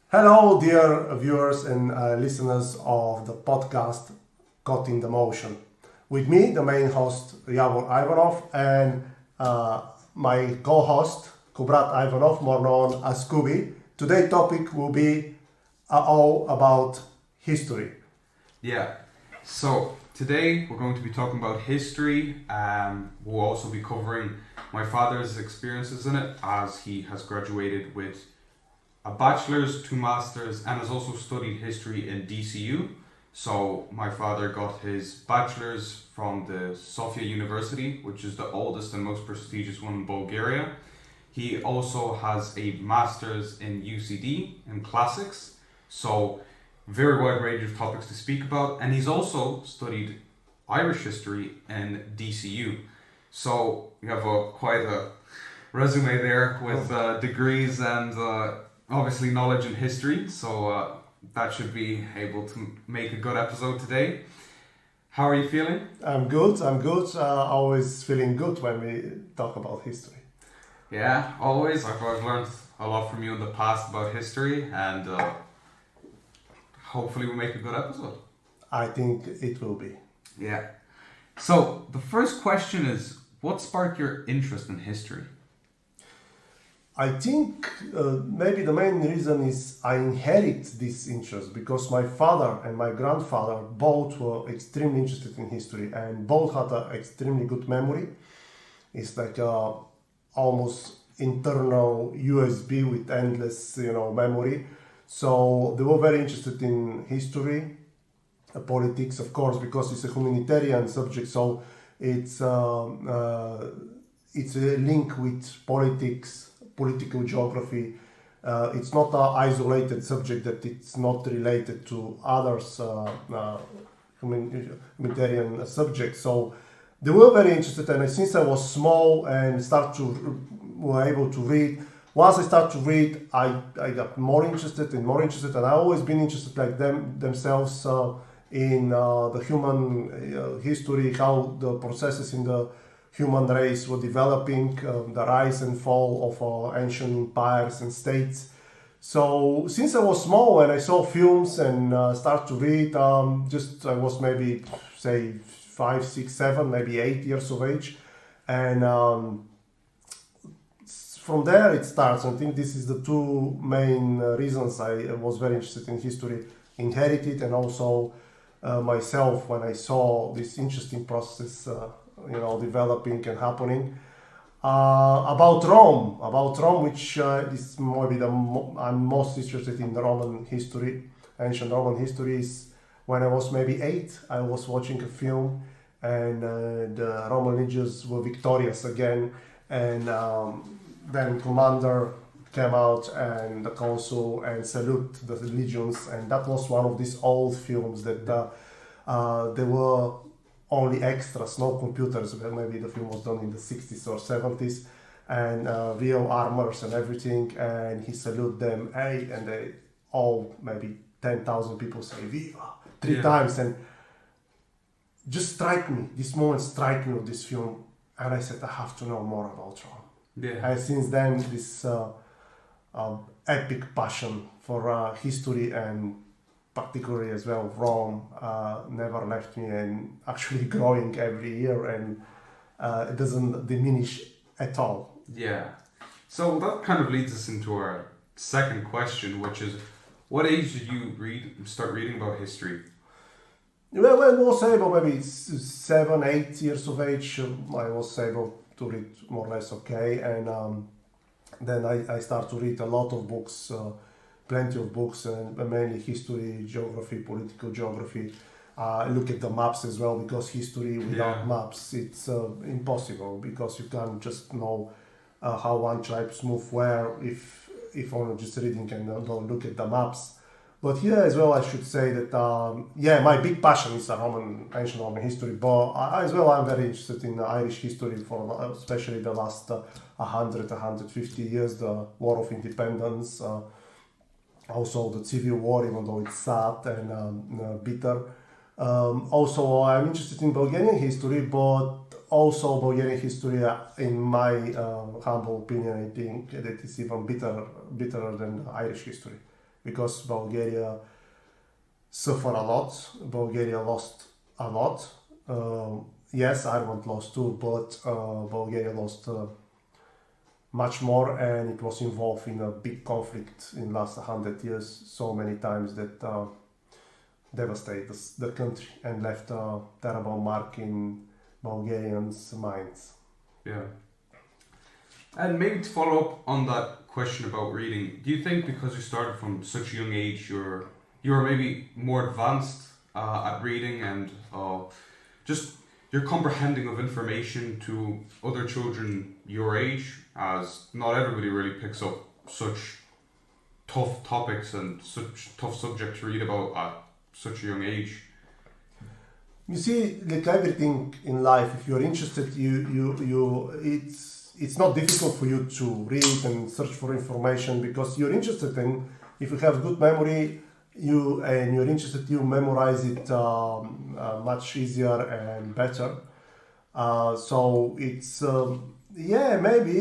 Hello, dear viewers and listeners of the podcast Caught in the Motion. With me, the main host Yavor Ivanov, and my co-host Kubrat Ivanov, more known as Kubi. Today's topic will be all about history. Yeah. So today we're going to be talking about history. We'll also be covering my father's experiences in it, as he has graduated with a bachelor's, 2 masters, and has also studied history in DCU. So my father got his bachelor's from the Sofia University, which is the oldest and most prestigious one in Bulgaria. He also has a master's in UCD in classics. So very wide range of topics to speak about. And he's also studied Irish history in DCU. So we have quite a resume there with degrees and obviously knowledge in history. So that should be able to make a good episode today. How are you feeling? I'm good. Always feeling good when we talk about history. Yeah, always. I've learned a lot from you in the past about history, and hopefully we'll make a good episode. I think it will be. Yeah. So the first question is, what sparked your interest in history? I think maybe the main reason is I inherit this interest because my father and my grandfather both were extremely interested in history and both had an extremely good memory. It's like almost internal USB with endless, memory. So they were very interested in history, politics, of course, because it's a humanitarian subject. So it's a link with politics, political geography. It's not an isolated subject that it's not related to others humanitarian subjects. So they were very interested, and since I was small and were able to read. Once I start to read, I got more interested, and I always been interested like themselves in the human history, how the processes in the human race were developing, the rise and fall of ancient empires and states. So since I was small and I saw films and start to read, I was maybe say 5, 6, 7, maybe 8 years of age, and from there it starts. I think this is the two main reasons I was very interested in history: inherited, and also myself when I saw this interesting process developing and happening. About Rome, which is maybe I'm most interested in the Roman history, ancient Roman history. Is when I was maybe 8, I was watching a film, and the Roman legions were victorious again, and then commander came out and the consul and salute the legions, and that was one of these old films that there were only extras, no computers. Maybe the film was done in the 60s or 70s, and real armors and everything, and he salute them, hey, and they all, maybe 10,000 people say Viva three times, and just this moment strike me with this film, and I said I have to know more about Rome. Yeah. And since then, this epic passion for history, and particularly as well Rome, never left me, and actually growing every year, and it doesn't diminish at all. Yeah. So that kind of leads us into our second question, which is, what age did you start reading about history? Well, I was able, maybe 7, 8 years of age, I was able to read more or less okay, and then I start to read a lot of books, plenty of books, and mainly history, geography, political geography. I look at the maps as well, because history without maps, it's impossible, because you can't just know how one tribe move where if only just reading and don't look at the maps. But here as well, I should say that my big passion is ancient Roman history. But as well, I'm very interested in Irish history, for especially the last 150 years, the War of Independence, also the Civil War, even though it's sad and bitter. Also, I'm interested in Bulgarian history, but also Bulgarian history, in my humble opinion, I think that it's even bitterer than Irish history. because Bulgaria suffered a lot. Bulgaria lost a lot. Yes, Ireland lost too, but Bulgaria lost much more, and it was involved in a big conflict in the last 100 years so many times that devastated the country and left a terrible mark in Bulgarians' minds. Yeah. And maybe to follow up on that question about reading, do you think because you started from such a young age, you're maybe more advanced at reading and just your comprehending of information to other children your age, as not everybody really picks up such tough topics and such tough subjects to read about at such a young age? You see, like everything in life, if you're interested, it's not difficult for you to read and search for information because you're interested, and if you have good memory, you're interested, you memorize it much easier and better. So it's maybe,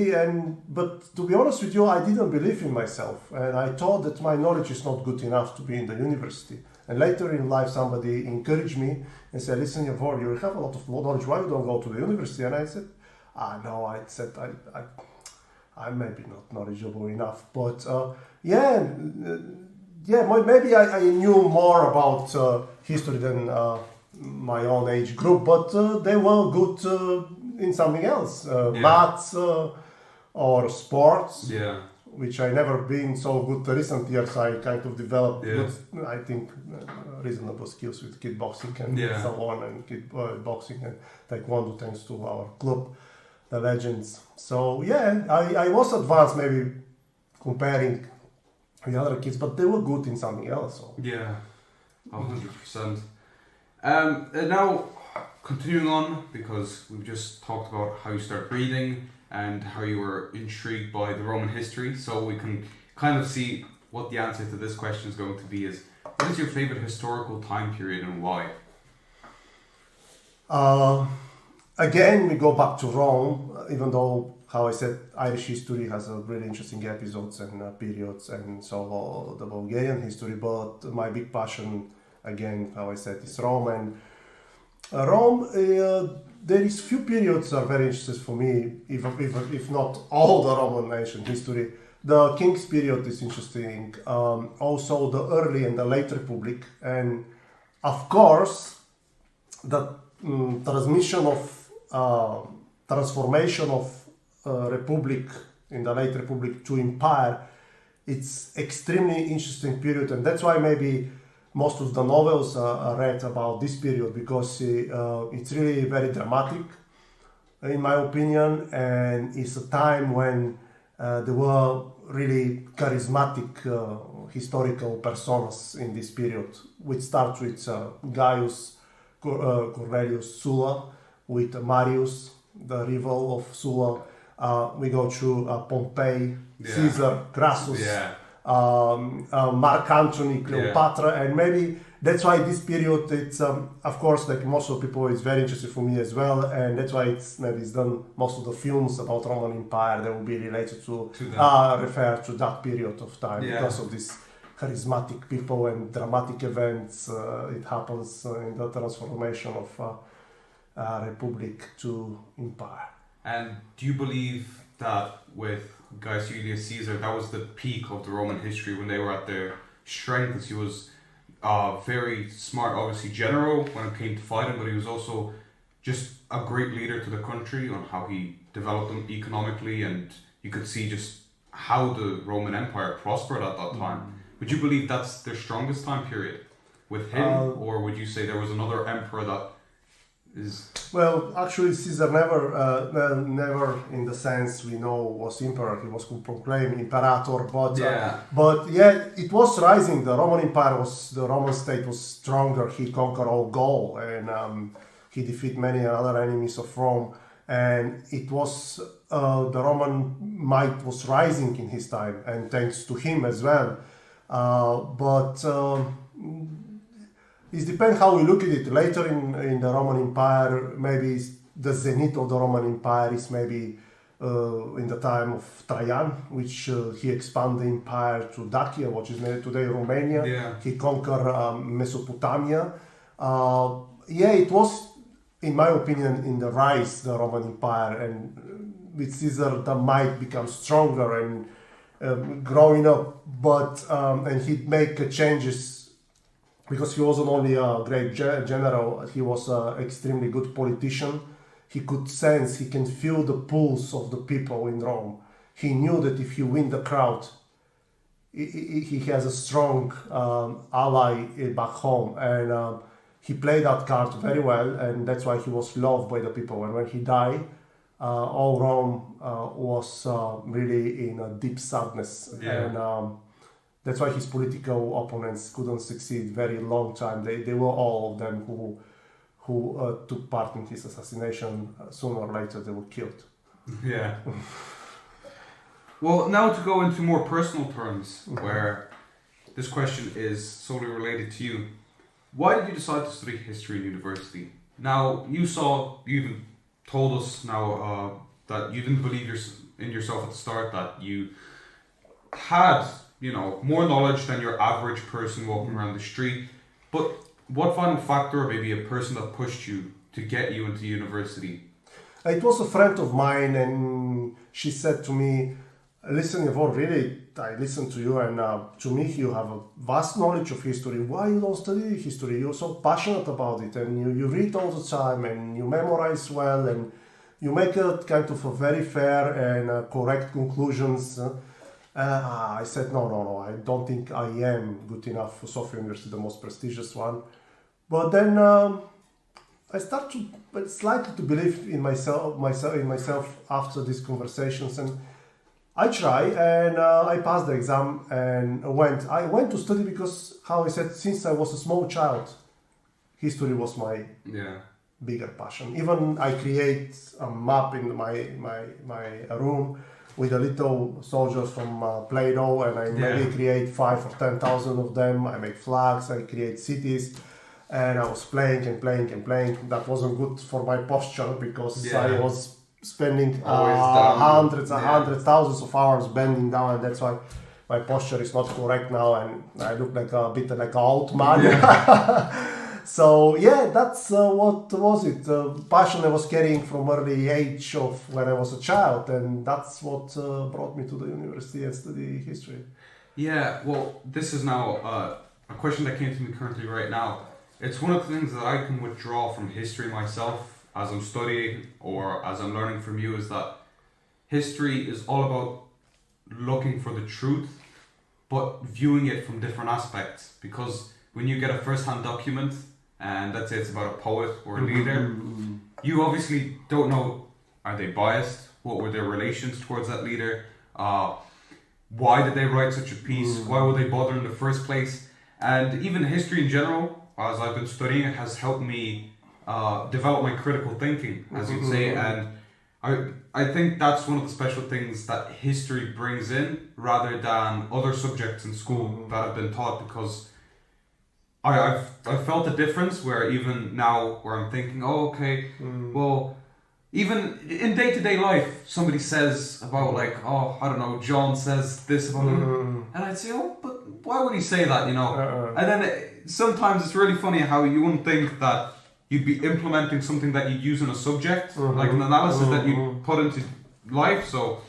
but to be honest with you, I didn't believe in myself, and I thought that my knowledge is not good enough to be in the university. And later in life, somebody encouraged me and said, "Listen, Yavor, you have a lot of knowledge. Why you don't go to the university?" And I said, no, I'm maybe not knowledgeable enough, but maybe I knew more about history than my own age group, but they were good in something else, maths or sports, which I never been so good the recent years. I kind of developed, good, I think, reasonable skills with kickboxing and so on, and boxing and taekwondo, thanks to our club, the legends. So I was advanced maybe comparing with other kids, but they were good in something else. So. Yeah, 100%. And now, continuing on, because we've just talked about how you started reading and how you were intrigued by the Roman history, so we can kind of see what the answer to this question is going to be is, what is your favorite historical time period and why? Again, we go back to Rome, even though, how I said, Irish history has a really interesting episodes and periods, and so the Bulgarian history, but my big passion, again, how I said, is Rome. And Rome, there is few periods that are very interesting for me, if not all the Roman ancient history. The King's period is interesting, also the early and the late Republic, and of course, the transformation of Republic in the late Republic to Empire. It's extremely interesting period, and that's why maybe most of the novels are read about this period, because it's really very dramatic, in my opinion, and it's a time when there were really charismatic historical personas in this period, which starts with Gaius Cornelius Sulla, with Marius, the rival of Sulla. We go through Pompey, Caesar, Crassus, Mark Antony, Cleopatra, and maybe that's why this period, it's of course, like most of the people, it's very interesting for me as well, and that's why it's done most of the films about Roman Empire that will be related to refer to that period of time, because of this charismatic people and dramatic events. It happens in the transformation of Republic to Empire. And do you believe that with Gaius Julius Caesar, that was the peak of the Roman history when they were at their strength? As he was very smart, obviously general when it came to fighting, but he was also just a great leader to the country on how he developed them economically, and you could see just how the Roman Empire prospered at that time. Would you believe that's their strongest time period with him, or would you say there was another emperor that is... Well, actually, Caesar never in the sense we know was emperor. He was proclaimed imperator, but it was rising. The Roman state was stronger. He conquered all Gaul, and he defeated many other enemies of Rome. And it was the Roman might was rising in his time, and thanks to him as well. It depends how we look at it. Later in the Roman Empire, maybe the zenith of the Roman Empire is maybe in the time of Trajan, which he expanded the empire to Dacia, which is today Romania. Yeah. He conquered Mesopotamia. It was, in my opinion, in the rise, the Roman Empire, and with Caesar, that might become stronger and growing up. But and he'd make changes because he wasn't only a great general; he was an extremely good politician. He could sense, he can feel the pulse of the people in Rome. He knew that if he win the crowd, he has a strong ally back home, and he played that card very well, and that's why he was loved by the people. And when he died, all Rome was really in a deep sadness, and that's why his political opponents couldn't succeed very long time. They were all of them who took part in his assassination. Sooner or later they were killed. Yeah. Well, now to go into more personal terms, where this question is solely related to you. Why did you decide to study history in university? Now, you even told us now that you didn't believe in yourself at the start, that you had, more knowledge than your average person walking around the street. But what final factor, or maybe a person that pushed you to get you into university? It was a friend of mine, and she said to me, listen, Yavor, really, I listened to you, and to me you have a vast knowledge of history. Why you don't study history? You're so passionate about it, and you read all the time, and you memorize well, and you make a kind of a very fair and correct conclusions. I said, no, I don't think I am good enough for Sofia University, the most prestigious one. But then I start to slightly to believe in myself after these conversations, and I try, and I passed the exam and I went to study because, how I said, since I was a small child, history was my bigger passion. Even I create a map in my room with a little soldiers from Play-Doh, and I maybe create 5 or 10,000 of them. I make flags, I create cities, and I was playing. That wasn't good for my posture because I was spending hundreds, thousands of hours bending down, and that's why my posture is not correct now, and I look like a bit like an old man. So that's what was it. Passion I was carrying from early age of when I was a child, and that's what brought me to the university and study history. Yeah, well, this is now a question that came to me currently right now. It's one of the things that I can withdraw from history myself as I'm studying or as I'm learning from you, is that history is all about looking for the truth, but viewing it from different aspects. Because when you get a first-hand document, and let's say it's about a poet or a leader, you obviously don't know, are they biased? What were their relations towards that leader? Why did they write such a piece? Why would they bother in the first place? And even history in general, as I've been studying it, has helped me develop my critical thinking, as you'd say. And I think that's one of the special things that history brings in, rather than other subjects in school that have been taught, because I've felt a difference where even now where I'm thinking, well, even in day-to-day life, somebody says about I don't know, John says this about him, and I'd say, but why would he say that, And then sometimes it's really funny how you wouldn't think that you'd be implementing something that you'd use in a subject, like an analysis that you put into life. So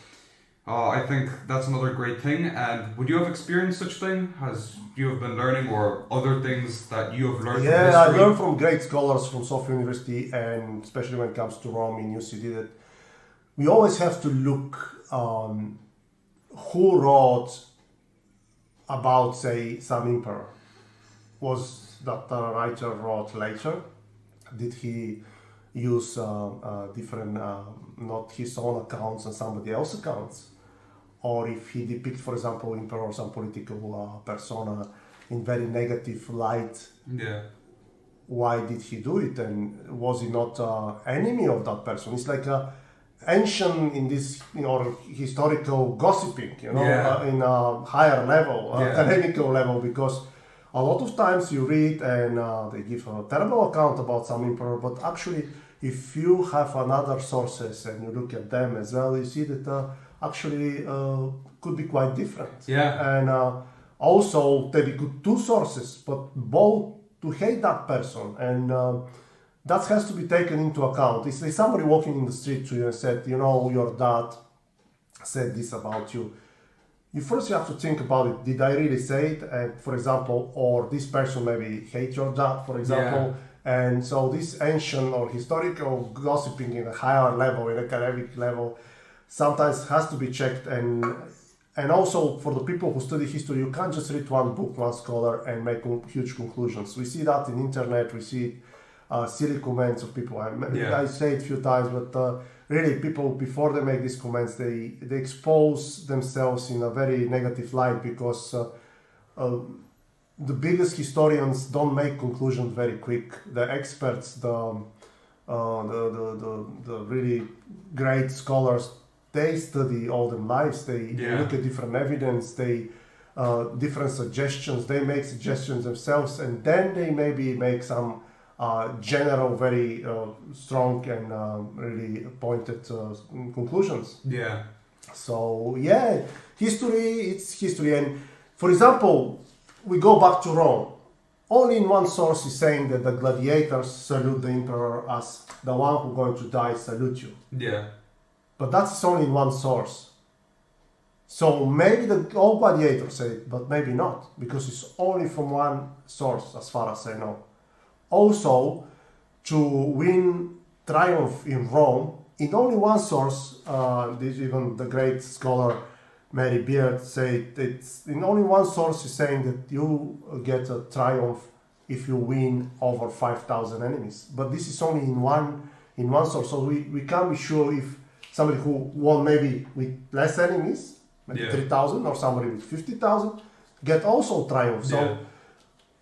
I think that's another great thing. And would you have experienced such thing? Has you have been learning, or other things that you have learned from history? I learned from great scholars from Sofia University, and especially when it comes to Rome in UCD, that we always have to look who wrote about, say, some emperor. Was that the writer wrote later? Did he use different, not his own accounts and somebody else's accounts? Or if he depicts, for example, emperor or some political persona in very negative light, why did he do it? And was he not enemy of that person? It's like ancient in this, or historical gossiping, in a higher level, academical level, because a lot of times you read and they give a terrible account about some emperor, but actually if you have another sources and you look at them as well, you see that actually could be quite different. Yeah. And also there be good two sources, but both to hate that person, and that has to be taken into account. If somebody walking in the street to you and said, you know, your dad said this about you, you first have to think about it. Did I really say it? And for example, or this person maybe hate your dad, for example. And so this ancient or historical gossiping in a higher level, in academic level, sometimes has to be checked. And also for the people who study history, you can't just read one book, one scholar, and make huge conclusions. We see that in internet. We see silly comments of people. I say it a few times, but really, people before they make these comments, they expose themselves in a very negative light, because the biggest historians don't make conclusions very quick. The experts, the really great scholars, they study all their lives. They look at different evidence. They different suggestions. They make suggestions themselves, and then they maybe make some general, very strong and really pointed conclusions. Yeah. So yeah, history, it's history. And for example, we go back to Rome. Only in one source is saying that the gladiators salute the emperor as the one who's going to die salute you. Yeah. But that's only in one source. So maybe all gladiators say it, but maybe not, because it's only from one source as far as I know. Also, to win triumph in Rome, in only one source, even the great scholar Mary Beard said it's in only one source is saying that you get a triumph if you win over 5,000 enemies. But this is only in one source, so we can't be sure if somebody who won maybe with less enemies, maybe 3,000, or somebody with 50,000, get also triumph. So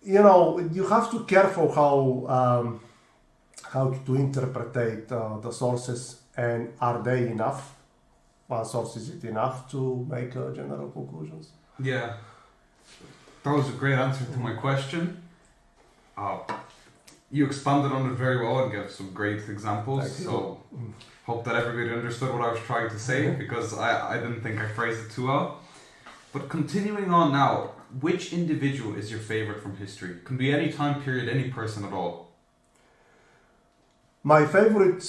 you know, you have to be careful how to interpret the sources, and are they enough? One source, is it enough to make general conclusions? Yeah, that was a great answer to my question. You expanded on it very well and gave some great examples. So hope that everybody understood what I was trying to say, because I didn't think I phrased it too well. But continuing on now, which individual is your favorite from history? Can be any time period, any person at all. My favorite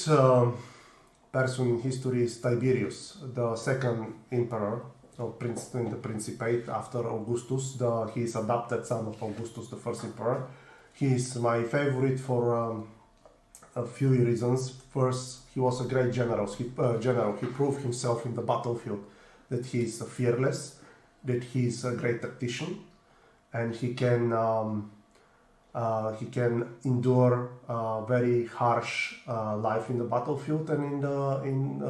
person in history is Tiberius, the second emperor of in the Principate after Augustus. He is adopted son of Augustus, the first emperor. He is my favorite for a few reasons. First, he was a great general. He proved himself in the battlefield that he is fearless, that he is a great tactician, and he can endure very harsh life in the battlefield and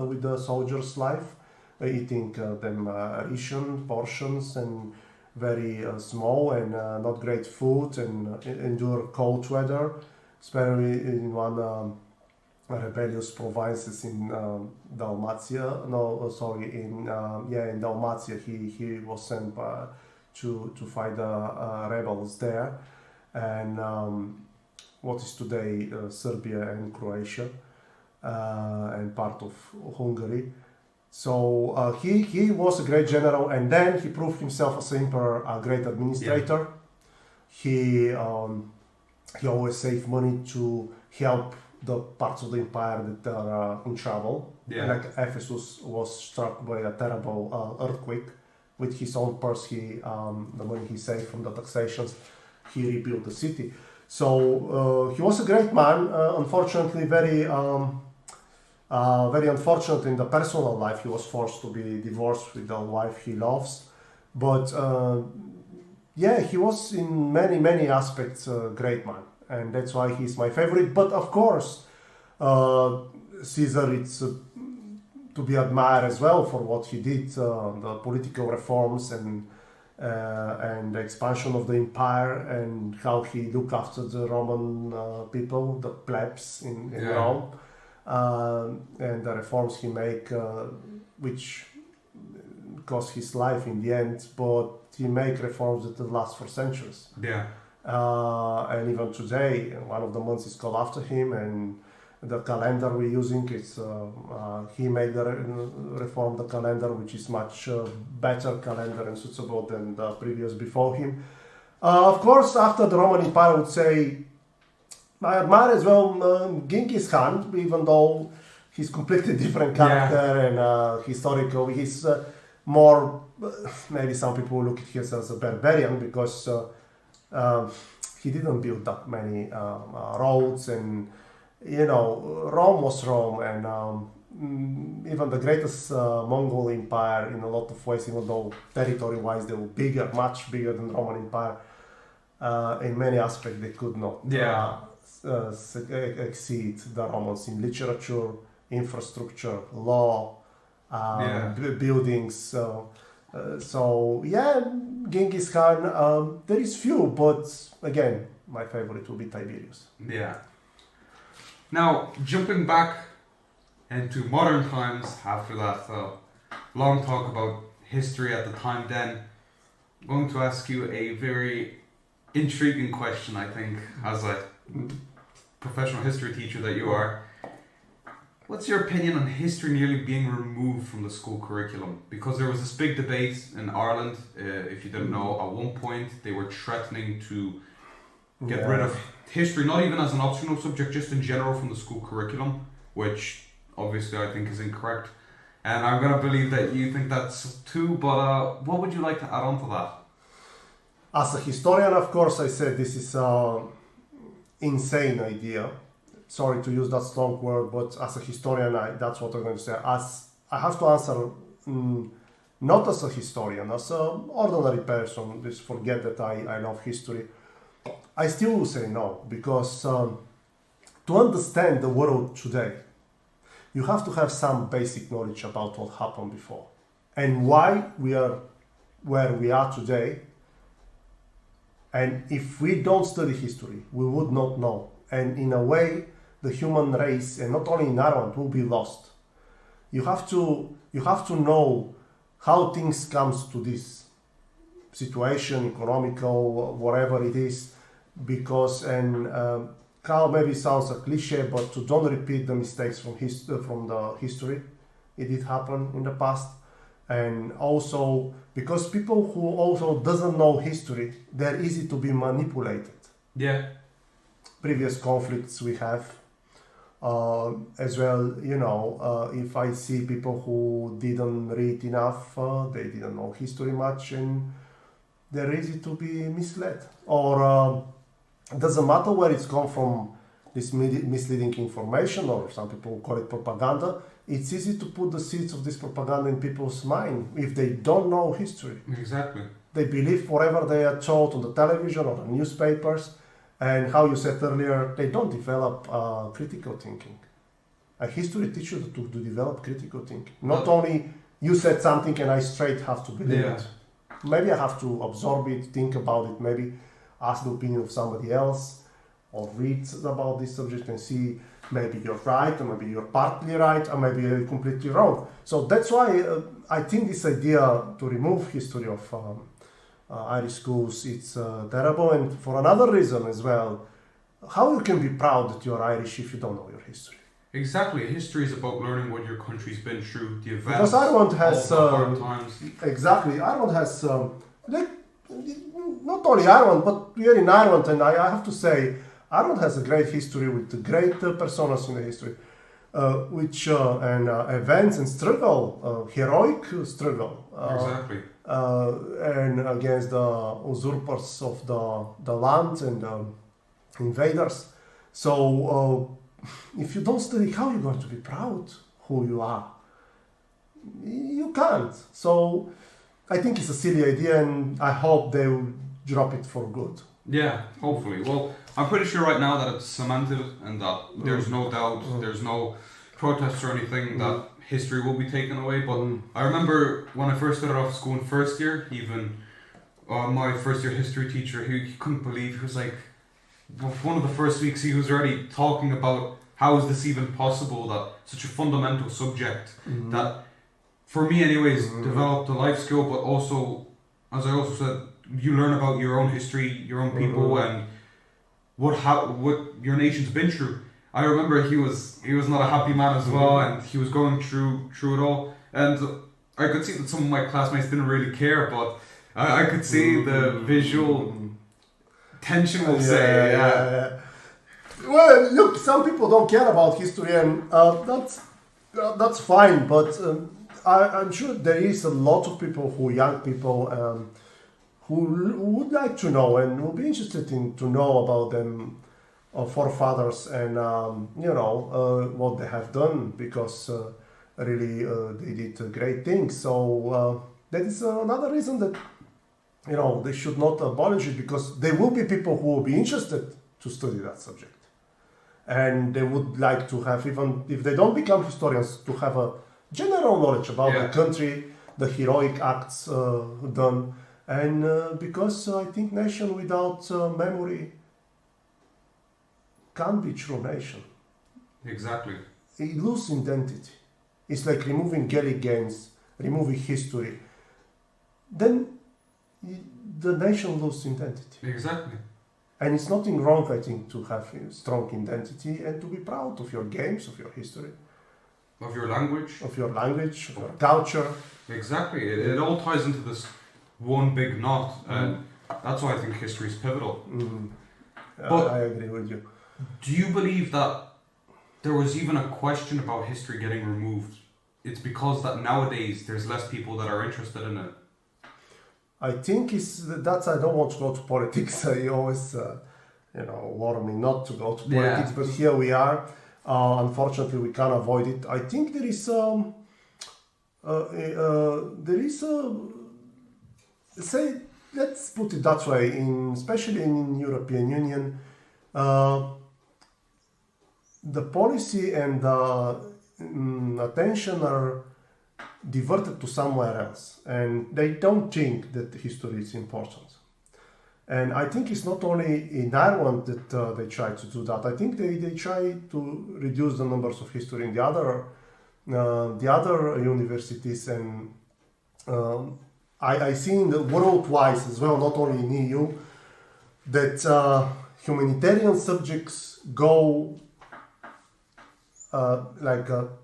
with the soldiers' life, eating them ration portions and very small and not great food, and endure cold weather, especially in one rebellious provinces in Dalmatia. In Dalmatia, he was sent to fight the rebels there, and what is today Serbia and Croatia, and part of Hungary. So he was a great general, and then he proved himself as emperor, a great administrator. Yeah. He always saved money to help the parts of the empire that are in trouble. Yeah. Like Ephesus was struck by a terrible earthquake. With his own purse, the money he saved from the taxations, he rebuilt the city. So he was a great man. Unfortunately, very unfortunate in the personal life. He was forced to be divorced with the wife he loves. But he was in many aspects a great man, and that's why he's my favorite. But of course, Caesar, it's to be admired as well for what he did, the political reforms and the expansion of the empire, and how he looked after the Roman people, the plebs in Rome, and the reforms he made, which cost his life in the end, but he made reforms that will last for centuries. Yeah. And even today, one of the months is called after him, the calendar we're using. He made reform the calendar, which is much better calendar and suitable than the previous before him. Of course, after the Roman Empire, I would say I admire as well Genghis Khan, even though he's completely different character and historical. He's more, maybe some people look at him as a barbarian because he didn't build that many roads, and Rome was Rome, and even the greatest Mongol Empire in a lot of ways, even though territory-wise they were bigger, much bigger than the Roman Empire, in many aspects they could not exceed the Romans in literature, infrastructure, law, buildings. Genghis Khan, there is few, but again, my favorite will be Tiberius. Yeah. Now, jumping back into modern times after that long talk about history at the time then, I'm going to ask you a very intriguing question, I think, as a professional history teacher that you are. What's your opinion on history nearly being removed from the school curriculum? Because there was this big debate in Ireland, if you didn't know, at one point they were threatening to get rid of history, not even as an optional subject, just in general from the school curriculum, which obviously I think is incorrect. And I'm going to believe that you think that's too, but what would you like to add on to that? As a historian, of course, I said this is an insane idea. Sorry to use that strong word, but as a historian, that's what I'm going to say. As I have to answer, not as a historian, as an ordinary person, just forget that I love history. I still will say no, because to understand the world today, you have to have some basic knowledge about what happened before and why we are where we are today. And if we don't study history, we would not know. And in a way, the human race, and not only in Ireland, will be lost. You have to know how things comes to this situation, economical, whatever it is, because Carl maybe sounds a cliche, but to don't repeat the mistakes from the history, it did happen in the past, and also because people who also doesn't know history, they're easy to be manipulated. Yeah. Previous conflicts we have. As well, if I see people who didn't read enough, they didn't know history much, and they're easy to be misled. Or it doesn't matter where it's come from, this misleading information, or some people call it propaganda. It's easy to put the seeds of this propaganda in people's mind if they don't know history. Exactly. They believe whatever they are told on the television or the newspapers. And how you said earlier, they don't develop critical thinking. A history teaches you to develop critical thinking. Not only you said something and I straight have to believe it. Maybe I have to absorb it, think about it, maybe ask the opinion of somebody else, or read about this subject and see maybe you're right, or maybe you're partly right, or maybe you're completely wrong. So that's why I think this idea to remove history of Irish schools, it's terrible. And for another reason as well, how you can be proud that you're Irish if you don't know your history? Exactly. History is about learning what your country's been through, the events, because Ireland has hard times. Exactly. Ireland has not only Ireland, but we are in Ireland, and I have to say Ireland has a great history with great personas in the history, and events and struggle, heroic struggle. Exactly. And against the usurpers of the land and invaders. So if you don't study, how are you going to be proud who you are? You can't. So I think it's a silly idea, and I hope they will drop it for good. Yeah, hopefully. Well, I'm pretty sure right now that it's cemented and that there's no doubt, there's no protests or anything that history will be taken away. But I remember when I first started off school in first year, even my first year history teacher, he couldn't believe, he was like, one of the first weeks he was already talking about how is this even possible, that such a fundamental subject that for me anyways developed a life skill, but also, as I also said, you learn about your own history, your own people, and what your nation's been through. I remember he was not a happy man as well, and he was going through it all. And I could see that some of my classmates didn't really care, but I could see the visual tension. We'll say, yeah. Well, look, some people don't care about history, and that's fine. But I'm sure there is a lot of people, young people, who would like to know and would be interested to know about them forefathers and what they have done, because really they did great things. So that is another reason that they should not abolish it, because there will be people who will be interested to study that subject, and they would like to have, even if they don't become historians, to have a general knowledge about the country, the heroic acts done, and because I think nation without memory can't be true nation. Exactly. It loses identity. It's like removing Gary Gaines, removing history. Then the nation loses identity. Exactly. And it's nothing wrong, I think, to have a strong identity and to be proud of your games, of your history, of your language, of your culture. Exactly. It all ties into this one big knot, and that's why I think history is pivotal. But I agree with you. Do you believe that there was even a question about history getting removed? It's because that nowadays there's less people that are interested in it. I think I don't want to go to politics. You always, warn me not to go to politics, but here we are. Unfortunately, we can't avoid it. I think there is let's put it that way, especially in European Union, the policy and the attention are diverted to somewhere else, and they don't think that history is important. And I think it's not only in Ireland that they try to do that. I think they try to reduce the numbers of history in the other universities, and I see in the worldwide as well, not only in EU, that humanitarian subjects go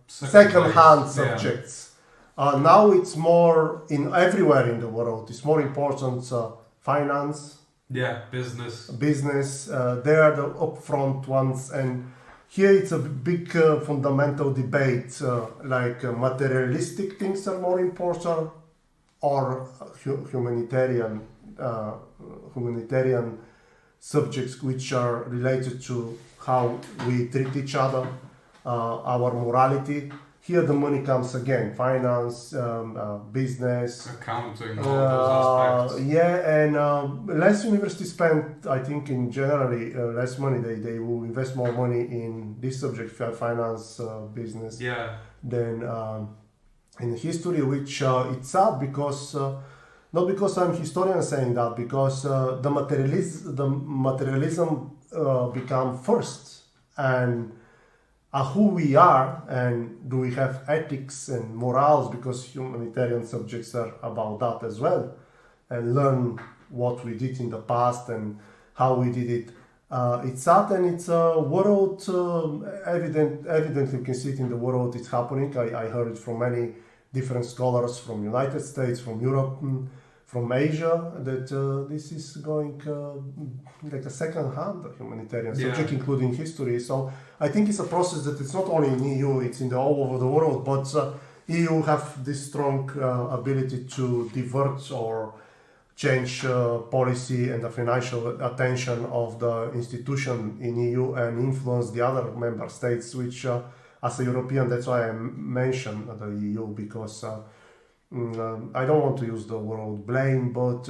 second-hand subjects. Now it's more everywhere in the world. It's more important finance. Business. They are the upfront ones, and here it's a big fundamental debate. Materialistic things are more important, or humanitarian subjects which are related to how we treat each other, our morality. Here the money comes again, finance, business, accounting, all those aspects. And less universities spend, I think, in generally less money. They will invest more money in this subject, finance, business, than in history, which it's sad, because not because I'm a historian saying that, because the materialism become first, and who we are, and do we have ethics and morals, because humanitarian subjects are about that as well, and learn what we did in the past and how we did it. It's sad, and it's a world, evidently you can see it in the world, it's happening. I heard it from many different scholars from United States, from Europe, from Asia, that this is going like a second-hand humanitarian subject, including history. So I think it's a process that it's not only in EU, it's in all over the world, but EU have this strong ability to divert or change policy and the financial attention of the institution in EU and influence the other member states, which as a European, that's why I mentioned the EU, because I don't want to use the word blame, but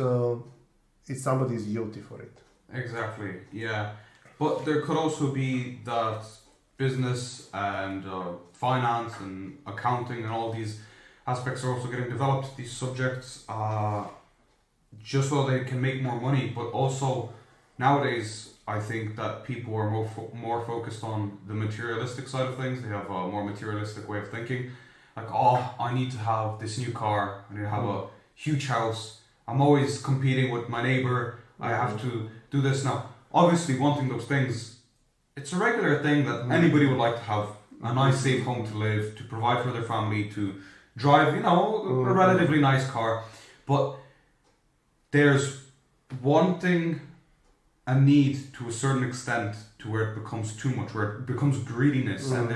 it's somebody's guilty for it. Exactly, yeah. But there could also be that business and finance and accounting and all these aspects are also getting developed, these subjects, just so they can make more money. But also nowadays, I think that people are more focused on the materialistic side of things. They have a more materialistic way of thinking. Like, I need to have this new car, I need to have a huge house, I'm always competing with my neighbor, I have to do this now. Obviously, wanting those things it's a regular thing that anybody would like to have a nice, safe home to live, to provide for their family, to drive, a relatively nice car. But there's wanting a need to a certain extent to where it becomes too much, where it becomes greediness, and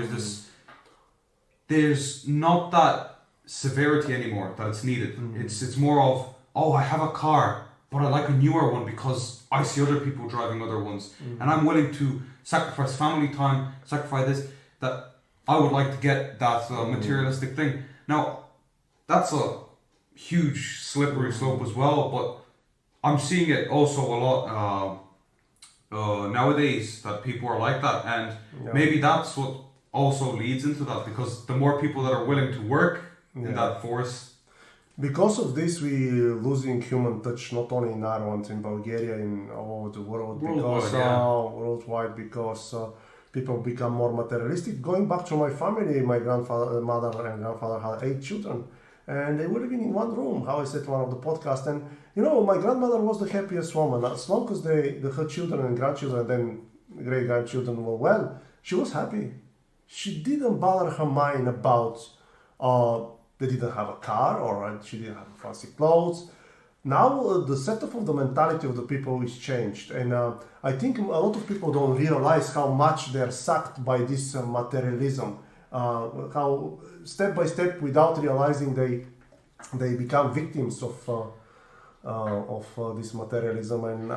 there's not that severity anymore that it's needed. It's more of, oh, I have a car, but I like a newer one because I see other people driving other ones, and I'm willing to sacrifice family time, sacrifice this, that I would like to get that materialistic thing. Now, that's a huge slippery slope as well, but I'm seeing it also a lot nowadays, that people are like that, and maybe that's what also leads into that, because the more people that are willing to work in that force. Because of this, we losing human touch, not only in Ireland, in Bulgaria, in all over the world, worldwide, because people become more materialistic. Going back to my family, my mother and grandfather had 8 children, and they were living in one room, how I said in one of the podcasts. And my grandmother was the happiest woman. As long as her children and grandchildren, and then great-grandchildren were well, she was happy. She didn't bother her mind about they didn't have a car, or she didn't have fancy clothes. Now the setup of the mentality of the people is changed, and I think a lot of people don't realize how much they're sucked by this materialism. How step by step, without realizing, they become victims of this materialism, and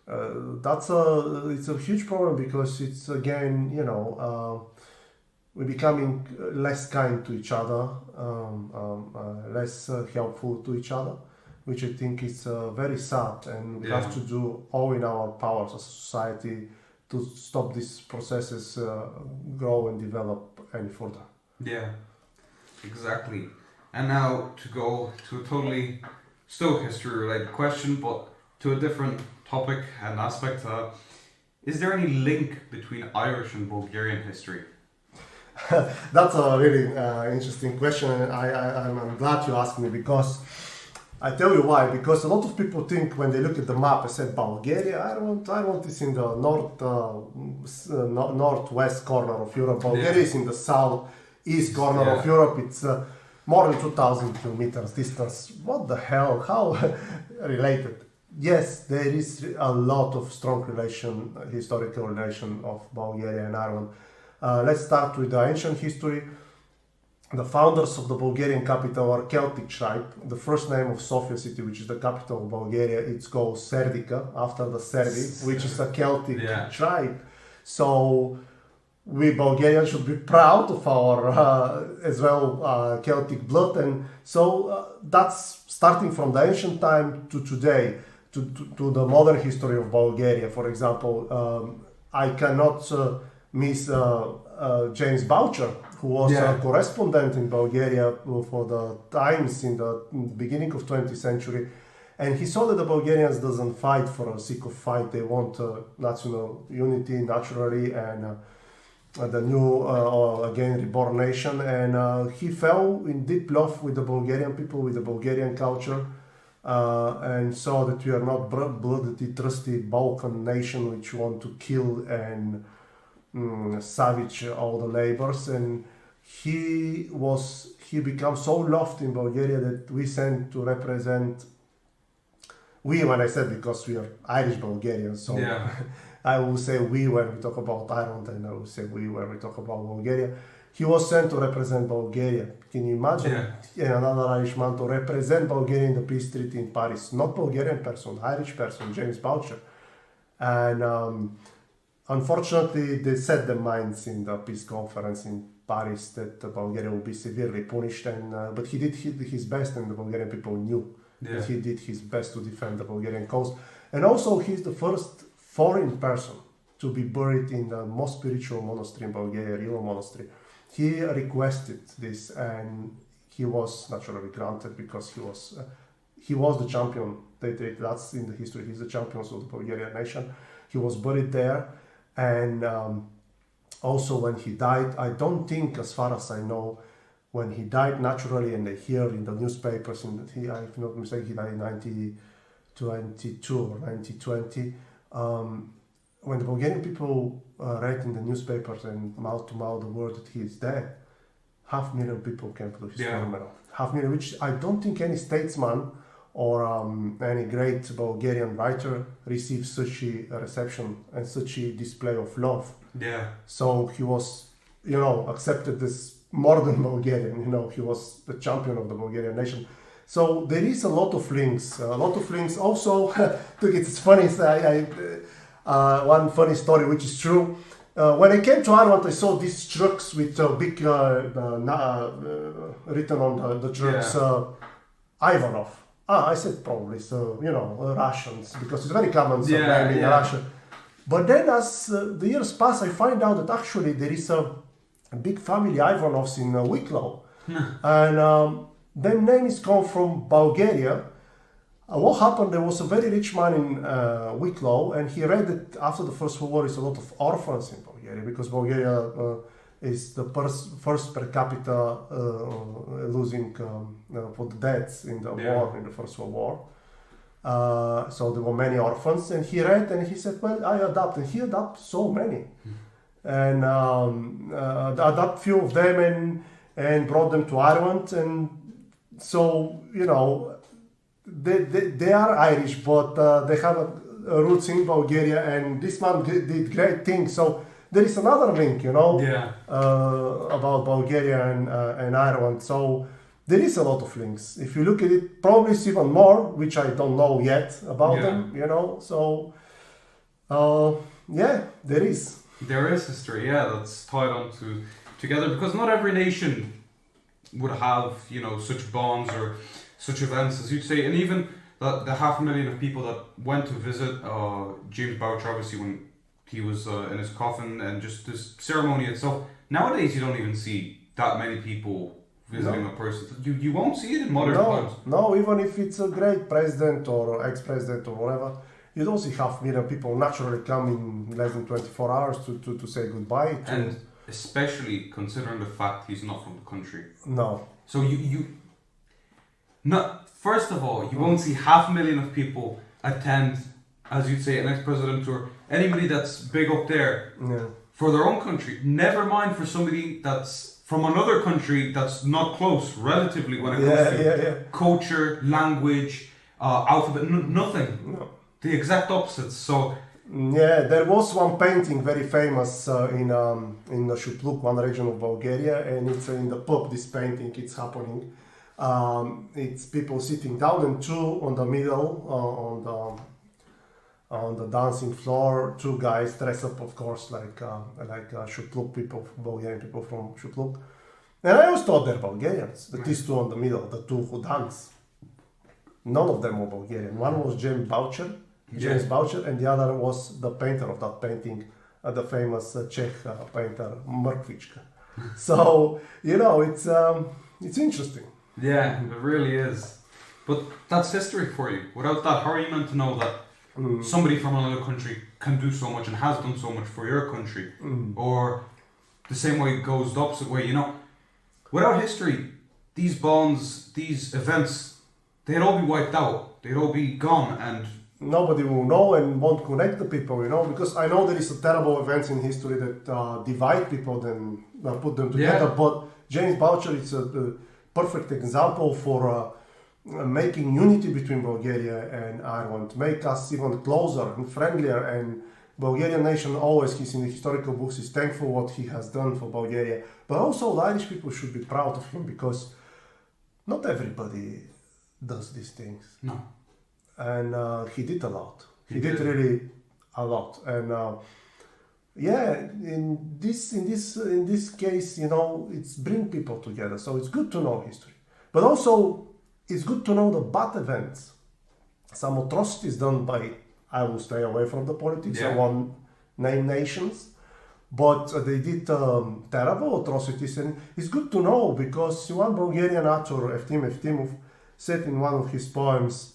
it's a huge problem, because it's again, we're becoming less kind to each other, less helpful to each other, which I think is very sad, and we have to do all in our powers as a society to stop these processes grow and develop any further. Yeah, exactly. And now to go to a totally still history-related question, but to a different topic and aspect. Is there any link between Irish and Bulgarian history? That's a really interesting question, and I'm glad you asked me, because I tell you why. Because a lot of people think, when they look at the map, I said Bulgaria, Ireland is in the northwest corner of Europe. Bulgaria is in the southeast corner of Europe. It's more than 2,000 kilometers distance. What the hell? How related? Yes, there is a lot of strong historical relation of Bulgaria and Ireland. Let's start with the ancient history. The founders of the Bulgarian capital are Celtic tribe. The first name of Sofia city, which is the capital of Bulgaria, it's called Serdica, after the Serbi, which is a Celtic tribe. So we Bulgarians should be proud of our as well Celtic blood, and so that's starting from the ancient time to today, to the modern history of Bulgaria. For example, I cannot miss James Boucher, who was a correspondent in Bulgaria for the Times in the beginning of 20th century, and he saw that the Bulgarians doesn't fight for the sake of fight. They want national unity naturally, and the new again reborn nation, and he fell in deep love with the Bulgarian people, with the Bulgarian culture, and saw that we are not bloody, trusty Balkan nation which want to kill and savage all the neighbors. And he became so loved in Bulgaria that we sent to represent, when I said, because we are Irish Bulgarians, so I will say we when we talk about Ireland, and I will say we when we talk about Bulgaria. He was sent to represent Bulgaria. Can you imagine another Irishman to represent Bulgaria in the peace treaty in Paris? Not Bulgarian person, Irish person, James Boucher. And unfortunately, they set their minds in the peace conference in Paris that Bulgaria will be severely punished. And but he did his best, and the Bulgarian people knew that he did his best to defend the Bulgarian cause. And also, he's the first foreign person to be buried in the most spiritual monastery in Bulgaria, Real monastery. He requested this, and he was naturally granted, because he was the champion. That's in the history. He's the champion of the Bulgarian nation. He was buried there, and also when he died, I don't think, as far as I know, when he died naturally, and they hear in the newspapers, if not mistaken, he died in 1922 or 1920. when the Bulgarian people read in the newspapers and mouth to mouth the word that he is dead, 500,000 people came to his funeral. 500,000, which I don't think any statesman or any great Bulgarian writer received such a reception and such a display of love. Yeah. So he was, accepted as modern Bulgarian. He was the champion of the Bulgarian nation. So there is a lot of links. Also, it's funny. One funny story, which is true. When I came to Ireland, I saw these trucks with big written on the trucks, Ivanov. I said probably, so, Russians, because it's very common name in Russia. But then as the years pass, I find out that actually there is a big family Ivanovs in Wicklow. And their names come from Bulgaria. What happened, there was a very rich man in Wicklow, and he read that after the First World War, there's a lot of orphans in Bulgaria, because Bulgaria is the first per capita losing for the deaths in the war, in the First World War. So there were many orphans, and he read and he said, well, I adopt, and he adopted so many. And adopt few of them and brought them to Ireland, and so, they are Irish, but they have roots in Bulgaria, and this man did great things. So there is another link, about Bulgaria and Ireland. So there is a lot of links. If you look at it, probably it's even more, which I don't know yet about them, So, there is. There is history, that's tied on together, because not every nation would have, such bonds or such events, as you'd say, and even the 500,000 of people that went to visit James Boucher, obviously when he was in his coffin, and just this ceremony itself. Nowadays, you don't even see that many people visiting a person. You won't see it in modern times. No, even if it's a great president or ex-president or whatever, you don't see 500,000 people naturally come in less than 24 hours to say goodbye. And especially considering the fact he's not from the country. No. So first of all, you won't see 500,000 of people attend, as you'd say, an ex-president or anybody that's big up there for their own country. Never mind for somebody that's from another country that's not close, relatively, when it comes to culture, language, alphabet, nothing. No. The exact opposites. So there was one painting very famous in the Shupluk, one region of Bulgaria, and it's in the pub. This painting, it's happening. It's people sitting down and two on the middle on the dancing floor. Two guys dressed up, of course, like Shupluk people, Bulgarian people from Shupluk. And I always thought they're Bulgarians. These two on the middle, the two who dance. None of them were Bulgarian. One was James Boucher, and the other was the painter of that painting, the famous Czech painter Mrkvička. So it's interesting. Yeah, it really is. But that's history for you. Without that, how are you meant to know that somebody from another country can do so much and has done so much for your country? Or the same way it goes the opposite way, Without history, these bonds, these events, they'd all be wiped out. They'd all be gone, and nobody will know and won't connect the people, because I know there is a terrible events in history that divide people and put them together. But James Boucher is a perfect example for making unity between Bulgaria and Ireland, make us even closer and friendlier. And Bulgarian nation always, he's in the historical books, is thankful what he has done for Bulgaria. But also the Irish people should be proud of him, because not everybody does these things. No. And he did a lot. He did really a lot. And in this case, it's bring people together. So it's good to know history. But also, it's good to know the bad events. Some atrocities done by, I will stay away from the politics, I won't name nations. But they did terrible atrocities. And it's good to know, because one Bulgarian author, Eftim Eftimov, said in one of his poems,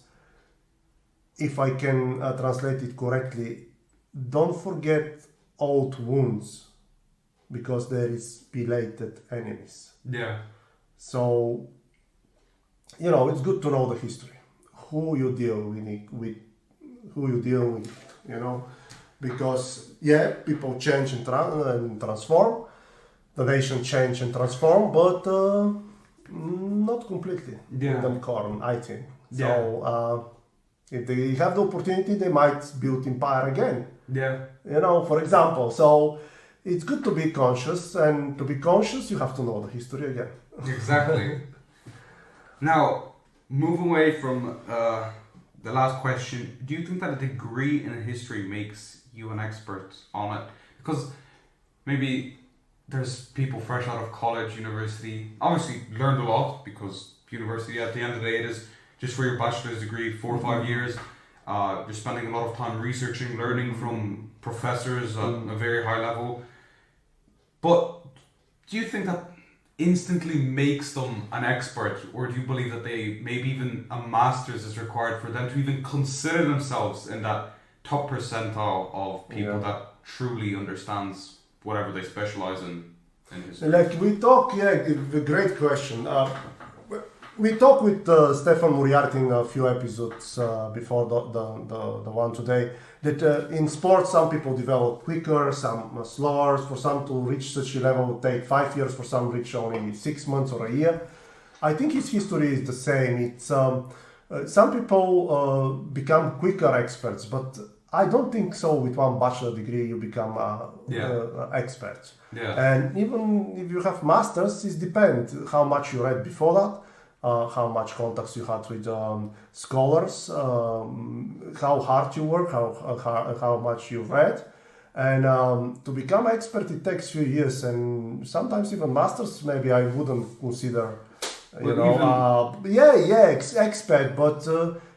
if I can translate it correctly, don't forget old wounds, because there is belated enemies. Yeah. So, it's good to know the history, who you deal with, because people change and transform, the nation change and transform, but not completely in the core, I think. So if they have the opportunity, they might build empire again. For example. So it's good to be conscious, and to be conscious, you have to know the history again. Exactly. Now, move away from the last question. Do you think that a degree in history makes you an expert on it? Because maybe there's people fresh out of college, university, obviously learned a lot, because university at the end of the day it is just for your bachelor's degree, 4 or 5 years. You're spending a lot of time researching, learning from professors at a very high level. But do you think that instantly makes them an expert, or do you believe that maybe even a master's is required for them to even consider themselves in that top percentile of people that truly understands whatever they specialize in history? Like we talk, a great question. We talked with Stefan Moriarty in a few episodes before the one today, that in sports some people develop quicker, some slower. For some to reach such a level would take 5 years, for some reach only 6 months or a year. I think his history is the same. It's some people become quicker experts, but I don't think so. With one bachelor degree, you become expert. And even if you have masters, it depends how much you read before that. How much contacts you had with scholars, how hard you work, how much you read, and to become expert it takes few years, and sometimes even masters. Maybe I wouldn't consider, expert, but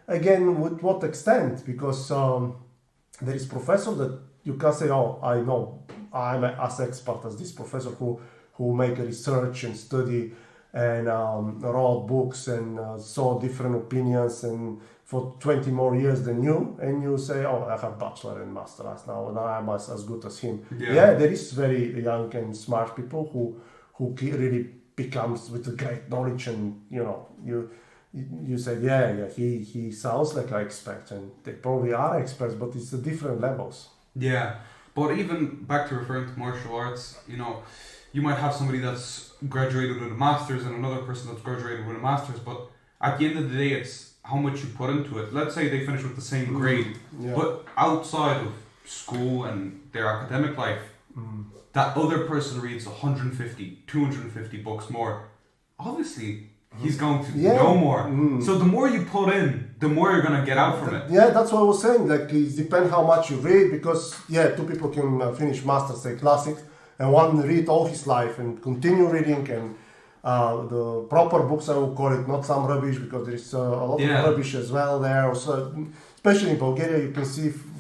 again, with what extent? Because there is professor that you can say, oh, I know, I'm as expert as this professor who make research and study and wrote books and saw different opinions and for 20 more years than you, and you say, oh, I have bachelor and master's now, and I'm as good as him. There is very young and smart people who really becomes with a great knowledge, and you say, he sounds like an expert, and they probably are experts, but it's the different levels. But even back to referring to martial arts, you might have somebody that's graduated with a master's and another person that's graduated with a master's, but at the end of the day, it's how much you put into it. Let's say they finish with the same grade, but outside of school and their academic life, that other person reads 150, 250 books more. Obviously, he's going to know more. So the more you put in, the more you're going to get out from it. That's what I was saying. Like, it depends how much you read, because two people can finish masters, say classics, and one read all his life and continue reading, and the proper books, I will call it, not some rubbish, because there is a lot of rubbish as well there. Also, especially in Bulgaria, you can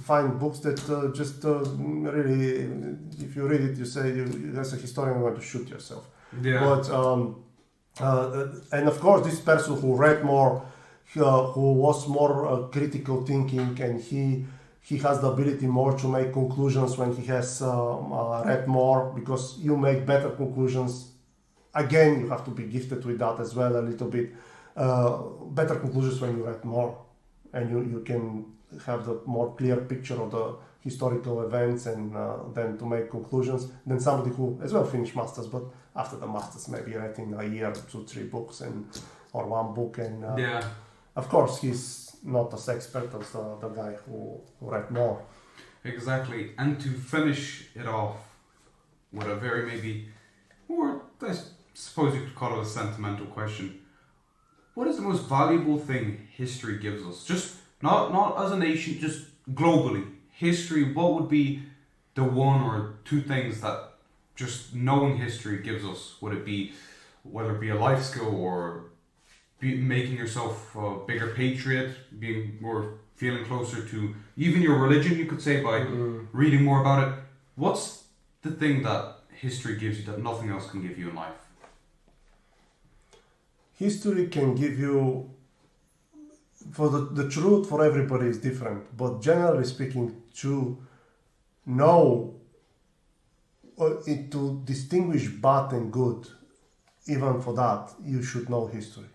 find books that just really, if you read it, you say, as a historian, you want to shoot yourself. But and of course, this person who read more, who was more critical thinking, and he has the ability more to make conclusions when he has read more, because you make better conclusions. Again, you have to be gifted with that as well a little bit. Better conclusions when you read more, and you can have the more clear picture of the historical events, and then to make conclusions than somebody who as well finished masters, but after the masters maybe read in a year 2-3 books or one book, and of course he's not as expert as the guy who read more. Exactly. And to finish it off with a very or I suppose you could call it a sentimental question, what is the most valuable thing history gives us? Just not as a nation, just globally. History, what would be the one or two things that just knowing history gives us? Would it be, whether it be a life skill, or making yourself a bigger patriot, feeling closer to even your religion, you could say, by reading more about it? What's the thing that history gives you that nothing else can give you in life? History can give you, for the truth for everybody is different, but generally speaking, to know, to distinguish bad and good, even for that, you should know history.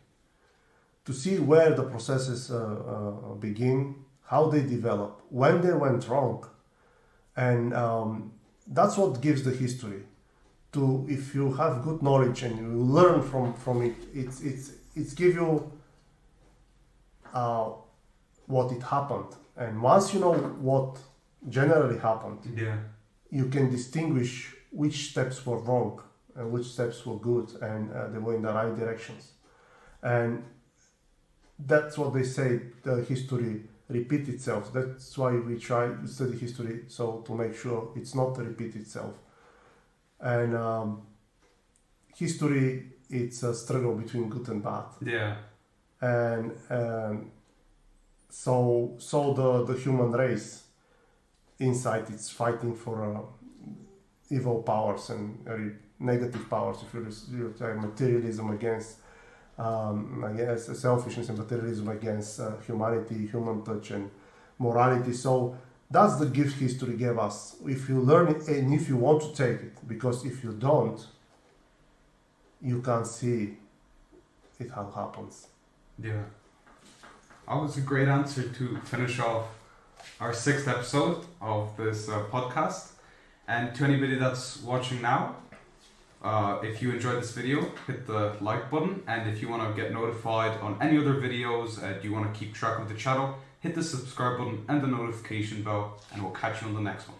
To see where the processes begin, how they develop, when they went wrong, And that's what gives the history. To if you have good knowledge and you learn from it, it's give you what it happened. And once you know what generally happened, Yeah. you can distinguish which steps were wrong and which steps were good, and they were in the right directions. And that's what they say, the history repeat itself. That's why we try to study history, so to make sure it's not to repeat itself. And history, it's a struggle between good and bad. Yeah. And so the human race inside, it's fighting for evil powers and negative powers. If you materialism against selfishness, and materialism against humanity, human touch, and morality. So that's the gift history gave us. If you learn it and if you want to take it, because if you don't, you can't see it how happens. Yeah. That was a great answer to finish off our 6th episode of this podcast. And to anybody that's watching now, if you enjoyed this video, hit the like button. And if you want to get notified on any other videos, do you want to keep track of the channel, hit the subscribe button and the notification bell, and we'll catch you on the next one.